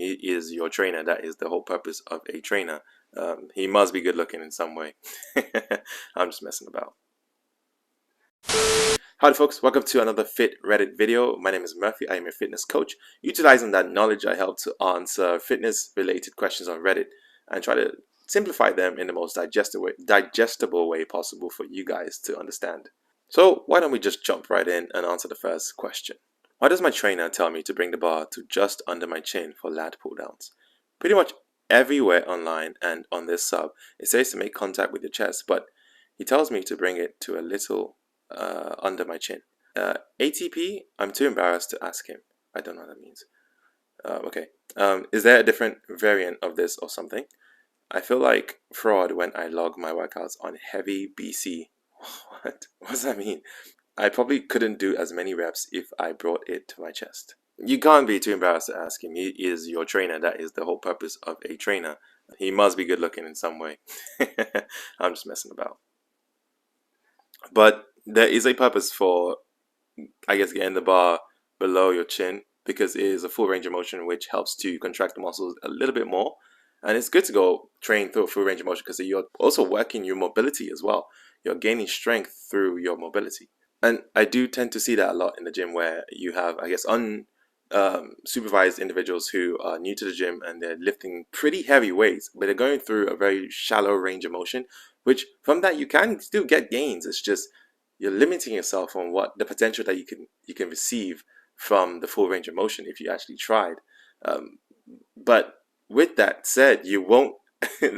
He is your trainer. That is the whole purpose of a trainer. He must be good looking in some way. I'm just messing about. Howdy folks, welcome to another Fit Reddit video. My name is Murphy. I am your fitness coach. Utilizing that knowledge, I help to answer fitness related questions on Reddit and try to simplify them in the most digestible way possible for you guys to understand. So why don't we just jump right in and answer the first question. Why does my trainer tell me to bring the bar to just under my chin for lat pull downs? Pretty much everywhere online and on this sub, it says to make contact with your chest, but he tells me to bring it to a little under my chin. ATP, I'm too embarrassed to ask him. I don't know what that means. Okay. Is there a different variant of this or something? I feel like fraud when I log my workouts on heavy BC. What? What does that mean? I probably couldn't do as many reps if I brought it to my chest. You can't be too embarrassed to ask him. He is your trainer. That is the whole purpose of a trainer. He must be good looking in some way. I'm just messing about. But there is a purpose for, I guess, getting the bar below your chin, because it is a full range of motion which helps to contract the muscles a little bit more. And it's good to go train through a full range of motion because you're also working your mobility as well. You're gaining strength through your mobility. And I do tend to see that a lot in the gym, where you have, I guess, supervised individuals who are new to the gym and they're lifting pretty heavy weights, but they're going through a very shallow range of motion, which from that you can still get gains. It's just you're limiting yourself on what the potential that you can receive from the full range of motion if you actually tried. But with that said, you won't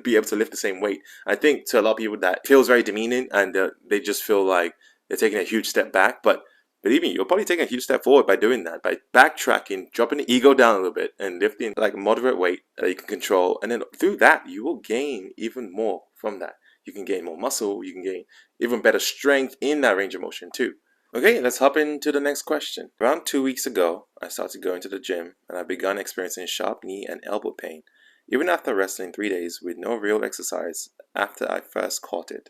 be able to lift the same weight. I think to a lot of people that feels very demeaning, and they just feel like they're taking a huge step back. But believe me, you're probably taking a huge step forward by doing that, by backtracking, dropping the ego down a little bit, and lifting like moderate weight that you can control. And then through that, you will gain even more from that. You can gain more muscle. You can gain even better strength in that range of motion too. Okay, let's hop into the next question. Around 2 weeks ago, I started going to the gym and I began experiencing sharp knee and elbow pain, even after wrestling 3 days with no real exercise after I first caught it.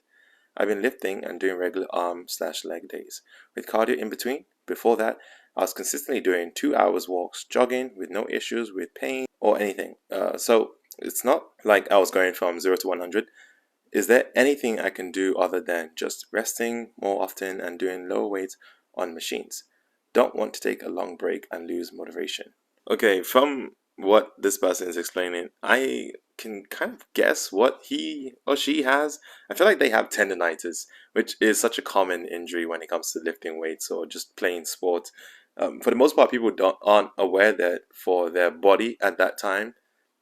I've been lifting and doing regular arm/leg days, with cardio in between. Before that, I was consistently doing 2 hours walks, jogging, with no issues with pain or anything. So it's not like I was going from 0 to 100. Is there anything I can do other than just resting more often and doing lower weights on machines? Don't want to take a long break and lose motivation. Okay, from what this person is explaining, I can kind of guess what he or she has. I feel like they have tendonitis, which is such a common injury when it comes to lifting weights or just playing sports. For the most part, people aren't aware that for their body at that time,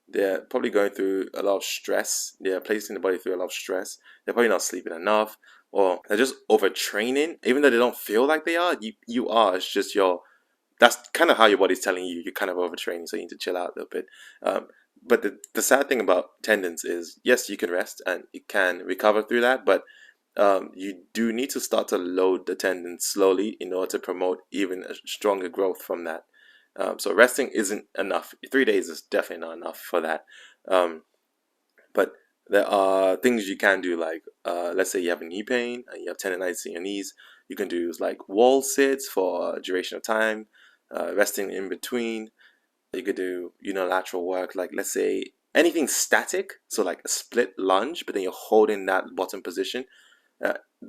they're probably going through a lot of stress. They're placing the body through a lot of stress. They're probably not sleeping enough, or they're just overtraining. Even though they don't feel like they are, you are. It's just that's kind of how your body's telling you you're kind of overtraining, so you need to chill out a little bit. But the sad thing about tendons is, yes, you can rest and you can recover through that, but you do need to start to load the tendon slowly in order to promote even a stronger growth from that. So resting isn't enough. 3 days is definitely not enough for that. But there are things you can do, like let's say you have a knee pain and you have tendonitis in your knees. You can do like wall sits for a duration of time, resting in between. You could do unilateral work, like let's say anything static, so like a split lunge, but then you're holding that bottom position.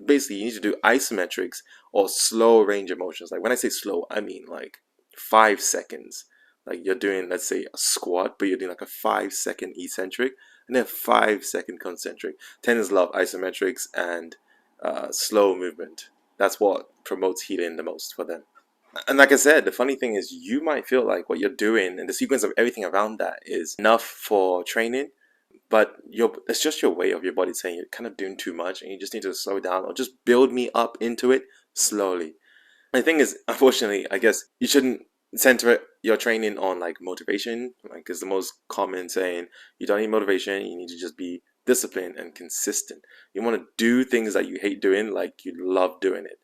Basically, you need to do isometrics or slow range of motions. Like when I say slow, I mean like 5 seconds. Like you're doing, let's say, a squat, but you're doing like a 5-second eccentric and then 5-second concentric. Tendons love isometrics and slow movement. That's what promotes healing the most for them. And like I said, the funny thing is you might feel like what you're doing and the sequence of everything around that is enough for training, but it's just your way of your body saying you're kind of doing too much and you just need to slow down or just build me up into it slowly. The thing is, unfortunately, I guess you shouldn't center your training on like motivation, like is the most common saying. You don't need motivation, you need to just be disciplined and consistent. You want to do things that you hate doing like you love doing it.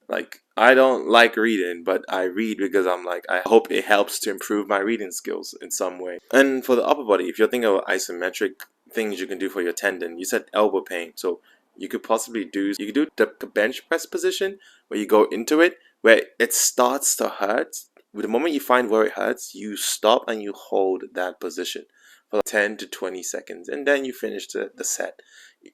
Like, I don't like reading, but I read because I'm like, I hope it helps to improve my reading skills in some way. And for the upper body, if you're thinking of isometric things you can do for your tendon, you said elbow pain. So you could do the bench press position where you go into it, where it starts to hurt the moment you find where it hurts, you stop and you hold that position for like 10 to 20 seconds, and then you finish the set.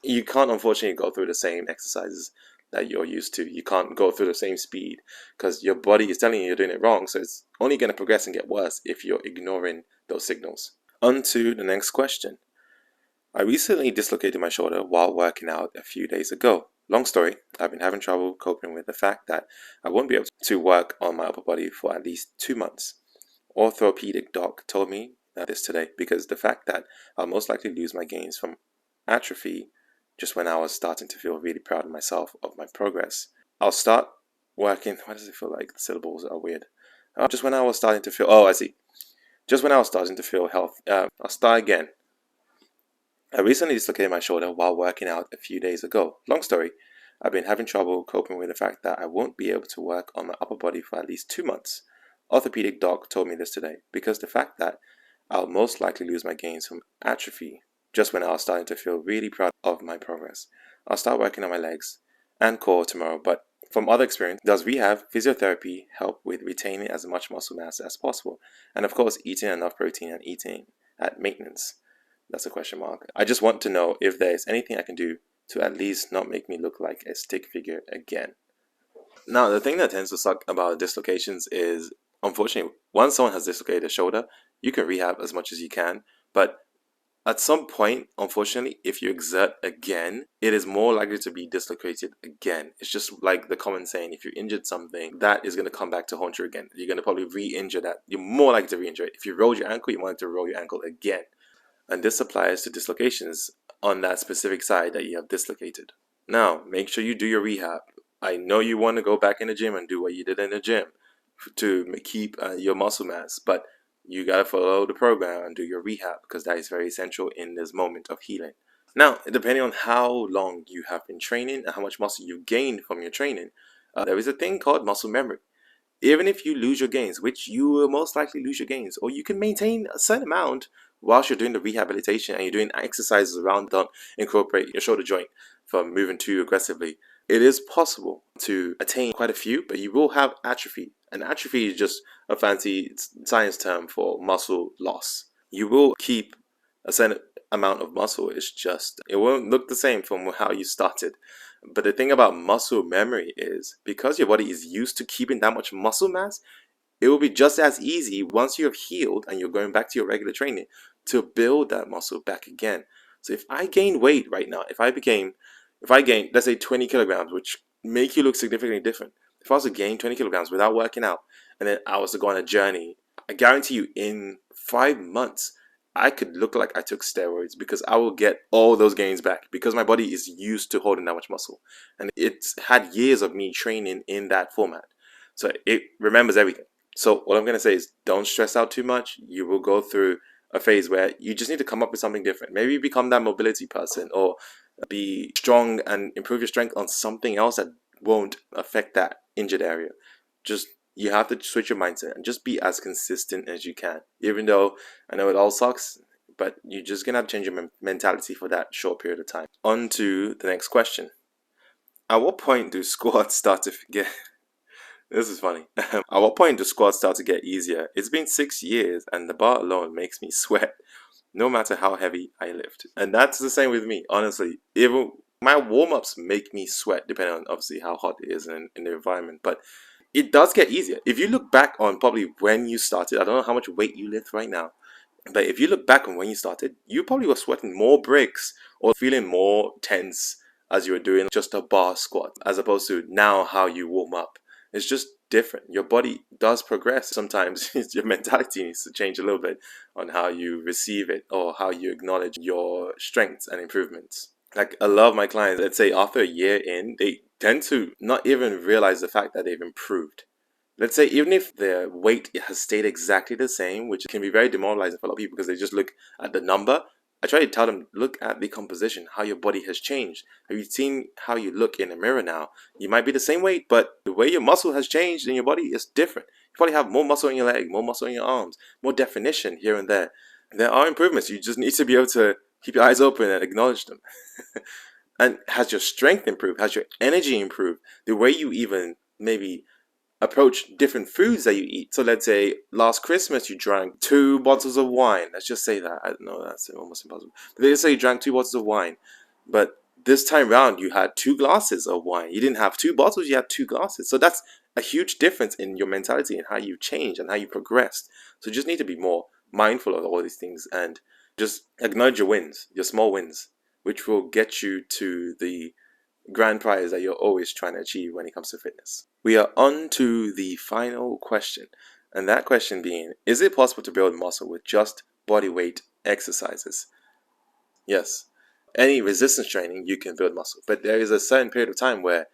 You can't unfortunately go through the same exercises that you're used to. You can't go through the same speed because your body is telling you you're doing it wrong. So it's only going to progress and get worse if you're ignoring those signals. On to the next question. I recently dislocated my shoulder while working out a few days ago. Long story, I've been having trouble coping with the fact that I won't be able to work on my upper body for at least 2 months. Orthopedic doc told me this today because the fact that I'll most likely lose my gains from atrophy just when I was starting to feel really proud of myself, of my progress. I'll start working, why does it feel like the syllables are weird? Just when I was starting to feel, oh, I see. Just when I was starting to feel health, I'll start again. I recently dislocated my shoulder while working out a few days ago. Long story, I've been having trouble coping with the fact that I won't be able to work on my upper body for at least 2 months. Orthopedic doc told me this today because the fact that I'll most likely lose my gains from atrophy just when I was starting to feel really proud of my progress. I'll start working on my legs and core tomorrow, but from other experience, does rehab, physiotherapy help with retaining as much muscle mass as possible? And of course, eating enough protein and eating at maintenance. That's a question mark. I just want to know if there's anything I can do to at least not make me look like a stick figure again. Now, the thing that tends to suck about dislocations is, unfortunately, once someone has dislocated a shoulder, you can rehab as much as you can, but at some point, unfortunately, if you exert again, it is more likely to be dislocated again. It's just like the common saying, if you injured something, that is going to come back to haunt you again. You're going to probably re-injure that. You're more likely to re-injure it. If you rolled your ankle, you're more likely to roll your ankle again. And this applies to dislocations on that specific side that you have dislocated. Now, make sure you do your rehab. I know you want to go back in the gym and do what you did in the gym to keep your muscle mass, but you got to follow the program and do your rehab because that is very essential in this moment of healing. Now, depending on how long you have been training and how much muscle you've gained from your training, there is a thing called muscle memory. Even if you lose your gains, which you will most likely lose your gains, or you can maintain a certain amount whilst you're doing the rehabilitation and you're doing exercises around, don't incorporate your shoulder joint from moving too aggressively. It is possible to attain quite a few, but you will have atrophy. And atrophy is just a fancy science term for muscle loss. You will keep a certain amount of muscle, it's just, it won't look the same from how you started. But the thing about muscle memory is because your body is used to keeping that much muscle mass, it will be just as easy once you have healed and you're going back to your regular training to build that muscle back again. So if I gain weight right now, if I gain, let's say 20 kilograms, which make you look significantly different. If I was to gain 20 kilograms without working out and then I was to go on a journey, I guarantee you in 5 months, I could look like I took steroids because I will get all those gains back because my body is used to holding that much muscle. And it's had years of me training in that format. So it remembers everything. So what I'm going to say is don't stress out too much. You will go through a phase where you just need to come up with something different. Maybe become that mobility person or be strong and improve your strength on something else that won't affect that injured area. Just you have to switch your mindset and just be as consistent as you can. Even though I know it all sucks, but you're just gonna have to change your mentality for that short period of time. On to the next question. At what point do squats start to get this is funny. At what point do squats start to get easier? It's been 6 years and the bar alone makes me sweat no matter how heavy I lift. And that's the same with me, honestly. Even my warm-ups make me sweat, depending on obviously how hot it is in the environment. But it does get easier. If you look back on probably when you started, I don't know how much weight you lift right now, but if you look back on when you started, you probably were sweating more bricks or feeling more tense as you were doing just a bar squat, as opposed to now how you warm up. It's just different. Your body does progress. Sometimes your mentality needs to change a little bit on how you receive it or how you acknowledge your strengths and improvements. Like a lot of my clients, let's say after a year in, they tend to not even realize the fact that they've improved. Let's say even if their weight has stayed exactly the same, which can be very demoralizing for a lot of people because they just look at the number. I try to tell them, look at the composition, how your body has changed. Have you seen how you look in a mirror now? You might be the same weight, but the way your muscle has changed in your body is different. You probably have more muscle in your leg, more muscle in your arms, more definition here and there. There are improvements. You just need to be able to keep your eyes open and acknowledge them. And has your strength improved? Has your energy improved? The way you even maybe approach different foods that you eat. So let's say last Christmas you drank 2 bottles of wine. Let's just say that. I don't know, that's almost impossible. But let's say you drank 2 bottles of wine, but this time round you had 2 glasses of wine. You didn't have 2 bottles, you had 2 glasses. So that's a huge difference in your mentality and how you change and how you progressed. So you just need to be more mindful of all these things and just acknowledge your wins, your small wins, which will get you to the grand prize that you're always trying to achieve when it comes to fitness. We are on to the final question, and that question being, is it possible to build muscle with just body weight exercises? Yes. Any resistance training, you can build muscle, but there is a certain period of time where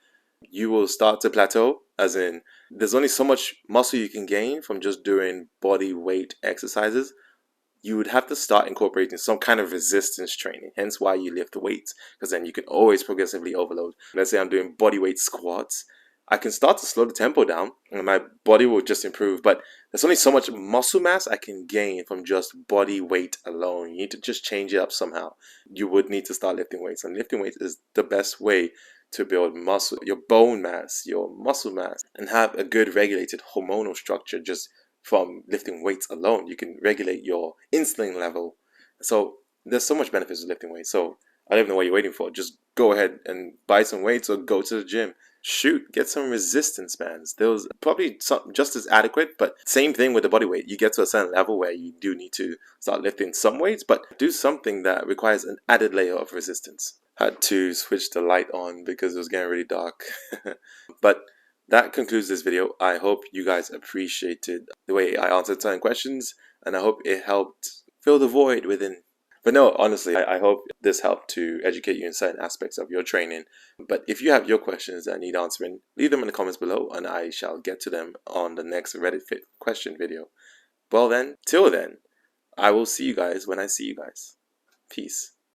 you will start to plateau, as in, there's only so much muscle you can gain from just doing body weight exercises. You would have to start incorporating some kind of resistance training, hence why you lift weights, because then you can always progressively overload. Let's say I'm doing body weight squats. I can start to slow the tempo down and my body will just improve, but there's only so much muscle mass I can gain from just body weight alone. You need to just change it up somehow. You would need to start lifting weights, and lifting weights is the best way to build muscle, your bone mass, your muscle mass, and have a good regulated hormonal structure just from lifting weights alone. You can regulate your insulin level. So there's so much benefits of lifting weights. So I don't even know what you're waiting for. Just go ahead and buy some weights or go to the gym. Shoot, get some resistance bands. Those probably just as adequate, but same thing with the body weight. You get to a certain level where you do need to start lifting some weights, but do something that requires an added layer of resistance. Had to switch the light on because it was getting really dark. But that concludes this video. I hope you guys appreciated the way I answered certain questions, and I hope it helped fill the void within. But no, honestly, I hope this helped to educate you in certain aspects of your training. But if you have your questions that need answering, leave them in the comments below, and I shall get to them on the next Reddit Fit question video. Well then, till then, I will see you guys when I see you guys. Peace.